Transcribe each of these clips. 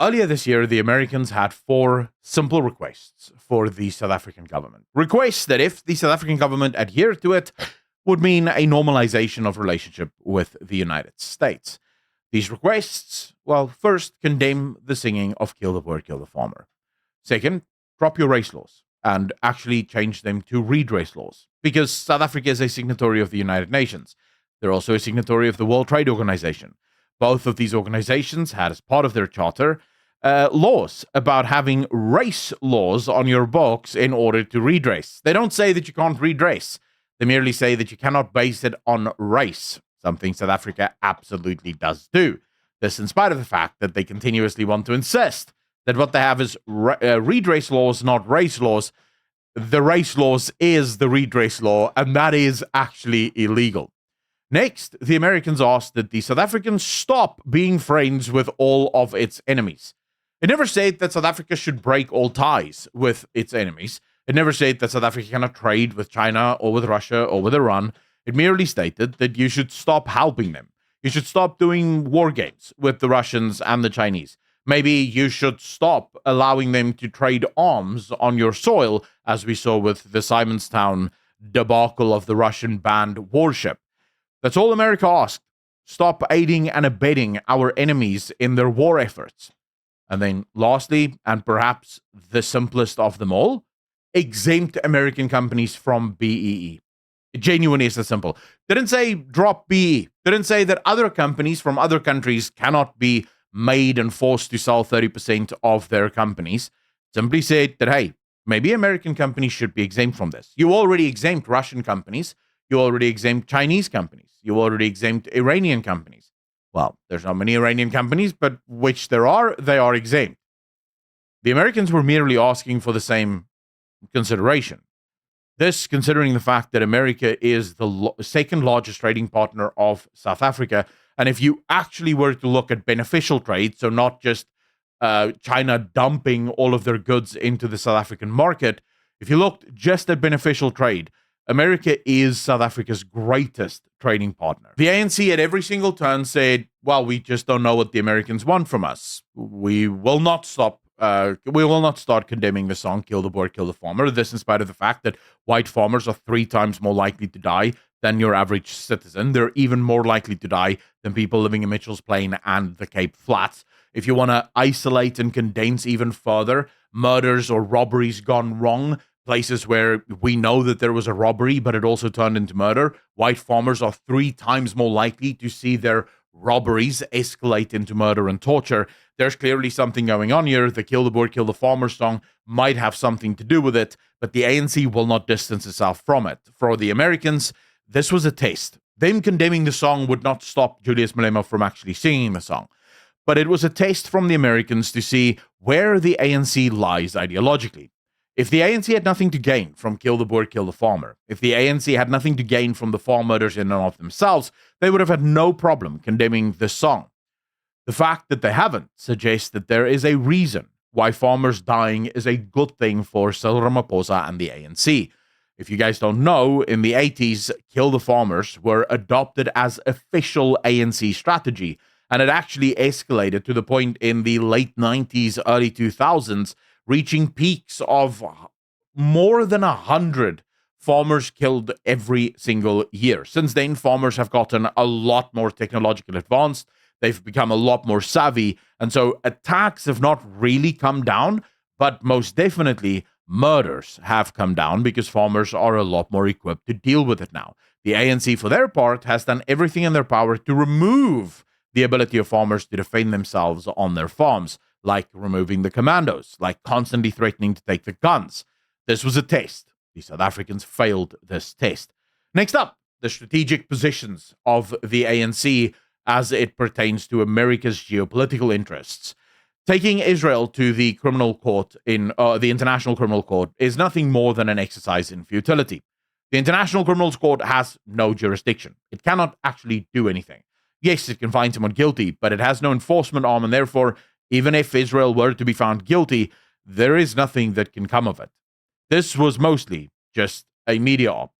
Earlier this year, the Americans had 4 simple requests for the South African government. Requests that, if the South African government adhered to it, would mean a normalization of relationship with the United States. These requests, well, first, condemn the singing of Kill the Boer, Kill the Farmer. Second, drop your race laws and actually change them to redress laws, because South Africa is a signatory of the United Nations. They're also a signatory of the World Trade Organization. Both of these organizations had, as part of their charter, laws about having race laws on your books in order to redress. They don't say that you can't redress. They merely say that you cannot base it on race, something South Africa absolutely does do. This in spite of the fact that they continuously want to insist that what they have is redress laws, not race laws. The race laws is the redress law, and that is actually illegal. Next, the Americans asked that the South Africans stop being friends with all of its enemies. It never said that South Africa should break all ties with its enemies. It never said that South Africa cannot trade with China or with Russia or with Iran. It merely stated that you should stop helping them. You should stop doing war games with the Russians and the Chinese. Maybe you should stop allowing them to trade arms on your soil, as we saw with the Simonstown debacle of the Russian banned warship. That's all America asked. Stop aiding and abetting our enemies in their war efforts. And then lastly, and perhaps the simplest of them all, exempt American companies from BEE. It genuinely is that simple. Didn't say drop BEE. Didn't say that other companies from other countries cannot be made and forced to sell 30% of their companies. Simply said that, hey, maybe American companies should be exempt from this. You already exempt Russian companies. You already exempt Chinese companies. You already exempt Iranian companies. Well, there's not many Iranian companies, but which there are, they are exempt. The Americans were merely asking for the same consideration. This, considering the fact that America is the second largest trading partner of South Africa, and if you actually were to look at beneficial trade, so not just China dumping all of their goods into the South African market, if you looked just at beneficial trade, America is South Africa's greatest trading partner. The ANC at every single turn said, well, we just don't know what the Americans want from us. We will not start condemning the song Kill the Boer, Kill the Farmer. This in spite of the fact that white farmers are 3 times more likely to die than your average citizen. They're even more likely to die than people living in Mitchell's Plain and the Cape Flats. If you want to isolate and condense even further, murders or robberies gone wrong, places where we know that there was a robbery, but it also turned into murder, white farmers are 3 times more likely to see their robberies escalate into murder and torture. There's clearly something going on here. The Kill the Boer, Kill the Farmer song might have something to do with it, but the ANC will not distance itself from it. For the Americans, this was a test. Them condemning the song would not stop Julius Malema from actually singing the song. But it was a test from the Americans to see where the ANC lies ideologically. If the ANC had nothing to gain from Kill the Boer, Kill the Farmer, if the ANC had nothing to gain from the farm murders in and of themselves, they would have had no problem condemning this song. The fact that they haven't suggests that there is a reason why farmers dying is a good thing for Cyril Ramaphosa and the ANC. If you guys don't know, in the 80s, Kill the Farmers were adopted as official ANC strategy, and it actually escalated to the point in the late 90s, early 2000s, reaching peaks of more than 100 farmers killed every single year. Since then, farmers have gotten a lot more technologically advanced. They've become a lot more savvy. And so attacks have not really come down, but most definitely murders have come down because farmers are a lot more equipped to deal with it now. The ANC, for their part, has done everything in their power to remove the ability of farmers to defend themselves on their farms, like removing the commandos, like constantly threatening to take the guns. This was a test. The South Africans failed this test. Next up, the strategic positions of the ANC as it pertains to America's geopolitical interests. Taking Israel to the criminal court the International Criminal Court is nothing more than an exercise in futility. The International Criminal Court has no jurisdiction. It cannot actually do anything. Yes, it can find someone guilty, but it has no enforcement arm, and therefore, even if Israel were to be found guilty, there is nothing that can come of it. This was mostly just a media op.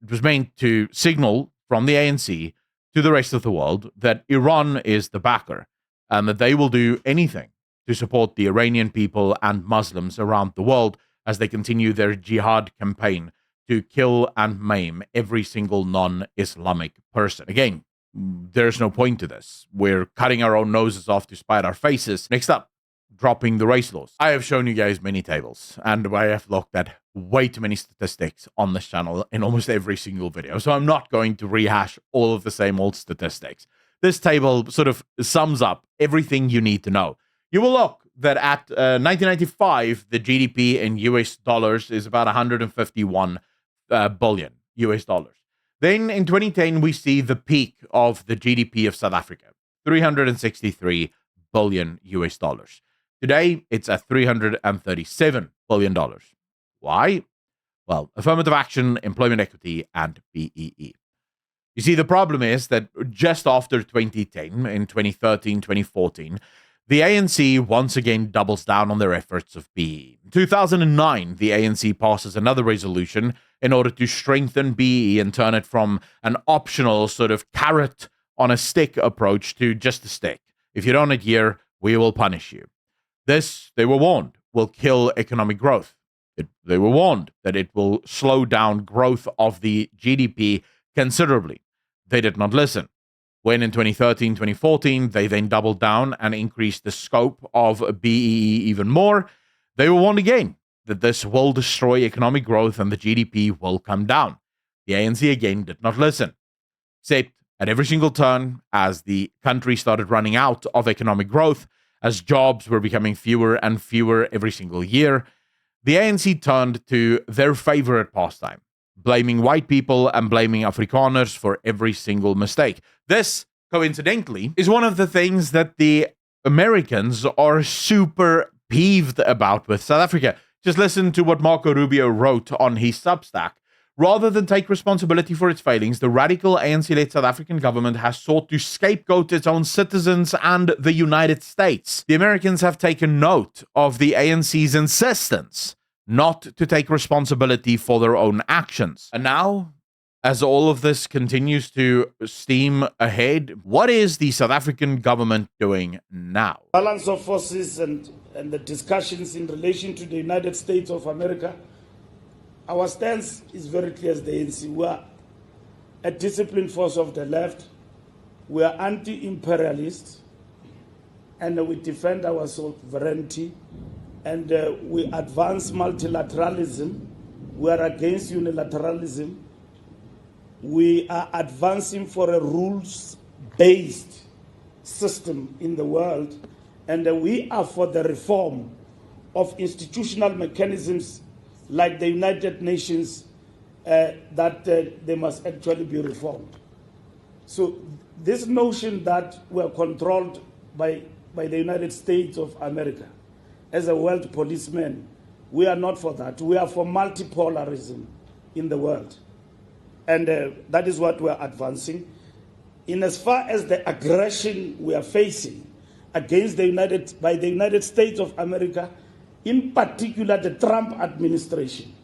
It was meant to signal from the ANC to the rest of the world that Iran is the backer and that they will do anything to support the Iranian people and Muslims around the world as they continue their jihad campaign to kill and maim every single non-Islamic person. Again, there's no point to this. We're cutting our own noses off to spite our faces. Next up, dropping the race laws. I have shown you guys many tables, and I have looked at way too many statistics on this channel in almost every single video, so I'm not going to rehash all of the same old statistics. This table sort of sums up everything you need to know. You will look that at 1995, the GDP in US dollars is about 151 billion US dollars. Then in 2010, we see the peak of the GDP of South Africa, 363 billion US dollars. Today, it's at $337 billion. Why? Well, affirmative action, employment equity, and BEE. You see, the problem is that just after 2010, in 2013, 2014, the ANC once again doubles down on their efforts of BEE. In 2009, the ANC passes another resolution in order to strengthen BEE and turn it from an optional sort of carrot on a stick approach to just a stick. If you don't adhere, we will punish you. This, they were warned, will kill economic growth. They were warned that it will slow down growth of the GDP considerably. They did not listen. When in 2013, 2014, they then doubled down and increased the scope of BEE even more, they were warned again that this will destroy economic growth and the GDP will come down. The ANC again did not listen. Except at every single turn, as the country started running out of economic growth, as jobs were becoming fewer and fewer every single year, the ANC turned to their favorite pastime, blaming white people and blaming Afrikaners for every single mistake. This, coincidentally, is one of the things that the Americans are super peeved about with South Africa. Just listen to what Marco Rubio wrote on his Substack. Rather than take responsibility for its failings, the radical ANC-led South African government has sought to scapegoat its own citizens and the United States. The Americans have taken note of the ANC's insistence not to take responsibility for their own actions. And now, as all of this continues to steam ahead, what is the South African government doing now? Balance of forces and the discussions in relation to the United States of America. Our stance is very clear as the ANC. We are a disciplined force of the left. We are anti-imperialist, and we defend our sovereignty, and we advance multilateralism. We are against unilateralism. We are advancing for a rules-based system in the world, and we are for the reform of institutional mechanisms like the United Nations, that they must actually be reformed. So this notion that we are controlled by the United States of America as a world policeman, we are not for that. We are for multipolarism in the world. And that is what we are advancing. In as far as the aggression we are facing against by the United States of America, in particular the Trump administration,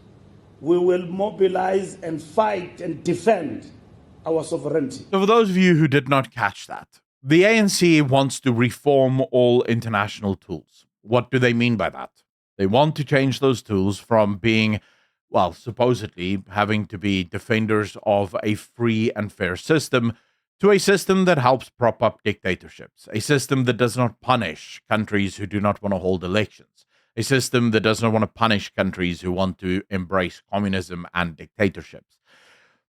we will mobilize and fight and defend our sovereignty. So for those of you who did not catch that, the ANC wants to reform all international tools. What do they mean by that? They want to change those tools from being, well, supposedly having to be defenders of a free and fair system to a system that helps prop up dictatorships, a system that does not punish countries who do not want to hold elections, a system that does not want to punish countries who want to embrace communism and dictatorships.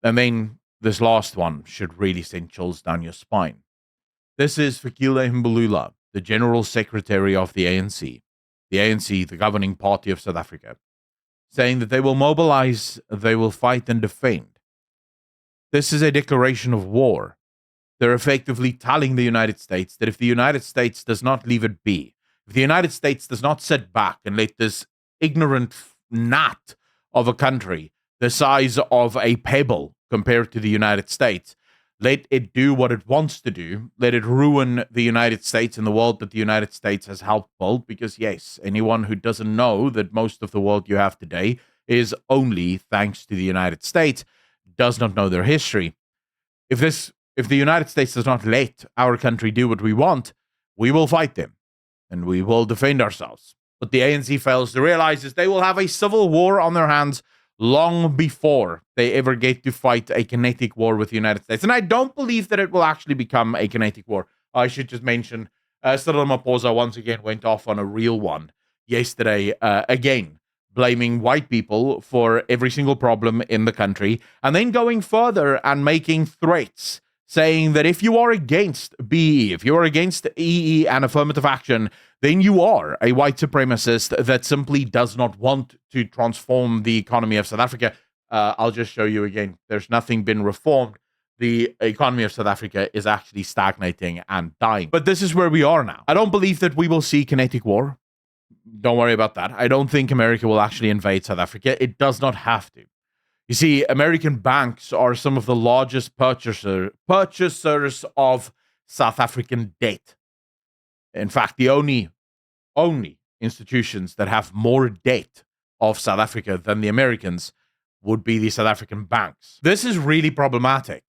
And then this last one should really send chills down your spine. This is Fikile Mbalula, the General Secretary of the ANC, the governing party of South Africa, saying that they will mobilize, they will fight and defend. This is a declaration of war. They're effectively telling the United States that if the United States does not leave it be, if the United States does not sit back and let this ignorant gnat of a country the size of a pebble compared to the United States, let it do what it wants to do, let it ruin the United States and the world that the United States has helped build, because yes, anyone who doesn't know that most of the world you have today is only thanks to the United States does not know their history. If the United States does not let our country do what we want, we will fight them. and we will defend ourselves. What the ANC fails to realize is they will have a civil war on their hands long before they ever get to fight a kinetic war with the United States. And I don't believe that it will actually become a kinetic war. I should just mention, Cyril Ramaphosa once again went off on a real one yesterday, again, blaming white people for every single problem in the country, and then going further and making threats, saying that if you are against BE, if you are against EE and affirmative action, then you are a white supremacist that simply does not want to transform the economy of South Africa. I'll just show you again. There's nothing been reformed. The economy of South Africa is actually stagnating and dying. But this is where we are now. I don't believe that we will see kinetic war. Don't worry about that. I don't think America will actually invade South Africa. It does not have to. You see, American banks are some of the largest purchasers of South African debt. In fact, the only institutions that have more debt of South Africa than the Americans would be the South African banks. This is really problematic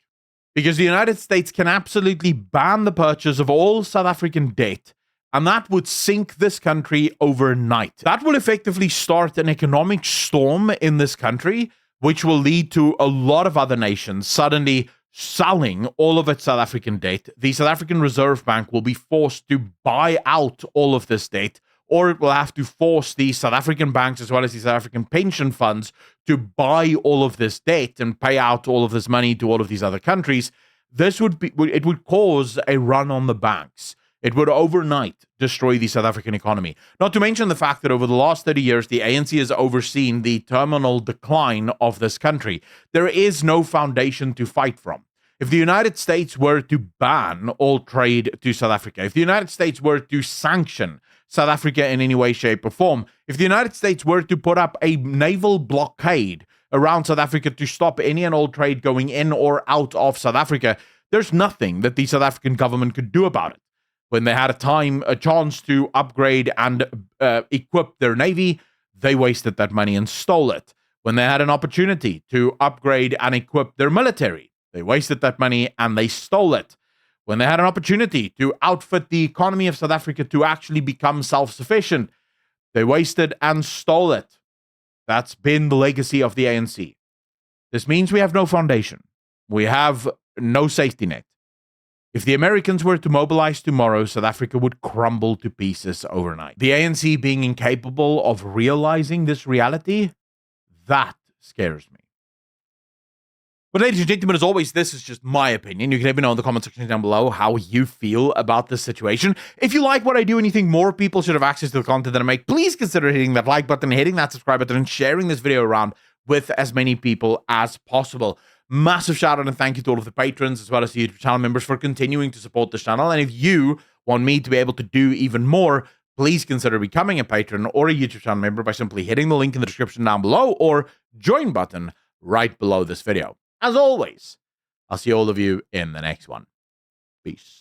because the United States can absolutely ban the purchase of all South African debt, and that would sink this country overnight. That will effectively start an economic storm in this country, which will lead to a lot of other nations suddenly selling all of its South African debt. The South African Reserve Bank will be forced to buy out all of this debt, or it will have to force the South African banks as well as the South African pension funds to buy all of this debt and pay out all of this money to all of these other countries. It would cause a run on the banks. It would overnight destroy the South African economy. Not to mention the fact that over the last 30 years, the ANC has overseen the terminal decline of this country. There is no foundation to fight from. If the United States were to ban all trade to South Africa, if the United States were to sanction South Africa in any way, shape, or form, if the United States were to put up a naval blockade around South Africa to stop any and all trade going in or out of South Africa, there's nothing that the South African government could do about it. When they had a chance to upgrade and equip their navy, they wasted that money and stole it. When they had an opportunity to upgrade and equip their military, they wasted that money and they stole it. When they had an opportunity to outfit the economy of South Africa to actually become self-sufficient, they wasted and stole it. That's been the legacy of the ANC. This means we have no foundation. We have no safety net. If the Americans were to mobilize tomorrow, South Africa would crumble to pieces overnight. The ANC being incapable of realizing this reality, that scares me. But ladies and gentlemen, as always, this is just my opinion. You can let me know in the comment section down below how you feel about this situation. If you like what I do and you think more people should have access to the content that I make, please consider hitting that like button, hitting that subscribe button, and sharing this video around with as many people as possible. Massive shout out and thank you to all of the patrons as well as the YouTube channel members for continuing to support this channel. And if you want me to be able to do even more, please consider becoming a patron or a YouTube channel member by simply hitting the link in the description down below or join button right below this video. As always, I'll see all of you in the next one. Peace.